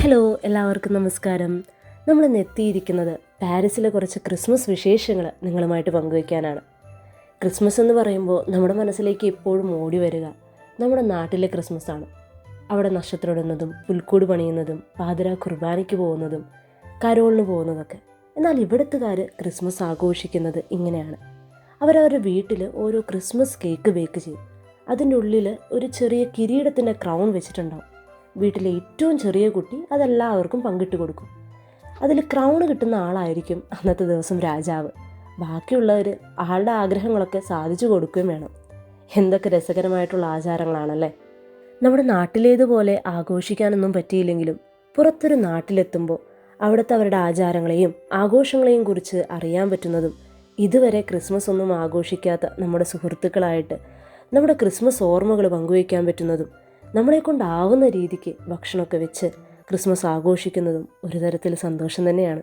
Hello, എല്ലാവർക്കും നമസ്കാരം. നമ്മളിന്ന് എത്തിയിരിക്കുന്നത് പാരീസിലെ കുറച്ച് ക്രിസ്മസ് വിശേഷങ്ങൾ നിങ്ങളുമായിട്ട് പങ്കുവയ്ക്കാനാണ്. ക്രിസ്മസ് എന്ന് പറയുമ്പോൾ നമ്മുടെ മനസ്സിലേക്ക് എപ്പോഴും ഓടി വരിക നമ്മുടെ നാട്ടിലെ ക്രിസ്മസാണ്. അവിടെ നക്ഷത്രമിടുന്നതും പുൽക്കൂട് പണിയുന്നതും പാതിരാ കുർബാനയ്ക്ക് പോകുന്നതും കരോളിന് പോകുന്നതൊക്കെ. എന്നാൽ ഇവിടുത്തുകാർ ക്രിസ്മസ് ആഘോഷിക്കുന്നത് ഇങ്ങനെയാണ്. അവരവരുടെ വീട്ടിൽ ഓരോ ക്രിസ്മസ് കേക്ക് ബേക്ക് ചെയ്യും. അതിൻ്റെ ഉള്ളിൽ ഒരു ചെറിയ കിരീടത്തിൻ്റെ ക്രൗൺ വെച്ചിട്ടുണ്ടാവും. വീട്ടിലെ ഏറ്റവും ചെറിയ കുട്ടി അതെല്ലാവർക്കും പങ്കിട്ട് കൊടുക്കും. അതിൽ ക്രൗൺ കിട്ടുന്ന ആളായിരിക്കും അന്നത്തെ ദിവസം രാജാവ്. ബാക്കിയുള്ളവർ ആളുടെ ആഗ്രഹങ്ങളൊക്കെ സാധിച്ചു കൊടുക്കുകയും വേണം. എന്തൊക്കെ രസകരമായിട്ടുള്ള ആചാരങ്ങളാണല്ലേ. നമ്മുടെ നാട്ടിലേതുപോലെ ആഘോഷിക്കാനൊന്നും പറ്റിയില്ലെങ്കിലും പുറത്തൊരു നാട്ടിലെത്തുമ്പോൾ അവിടുത്തെ അവരുടെ ആചാരങ്ങളെയും ആഘോഷങ്ങളെയും കുറിച്ച് അറിയാൻ പറ്റുന്നതും ഇതുവരെ ക്രിസ്മസ് ഒന്നും ആഘോഷിക്കാത്ത നമ്മുടെ സുഹൃത്തുക്കളായിട്ട് നമ്മുടെ ക്രിസ്മസ് ഓർമ്മകൾ പങ്കുവയ്ക്കാൻ പറ്റുന്നതും നമ്മളെക്കൊണ്ടാവുന്ന രീതിക്ക് ഭക്ഷണമൊക്കെ വെച്ച് ക്രിസ്മസ് ആഘോഷിക്കുന്നതും ഒരു തരത്തിൽ സന്തോഷം തന്നെയാണ്.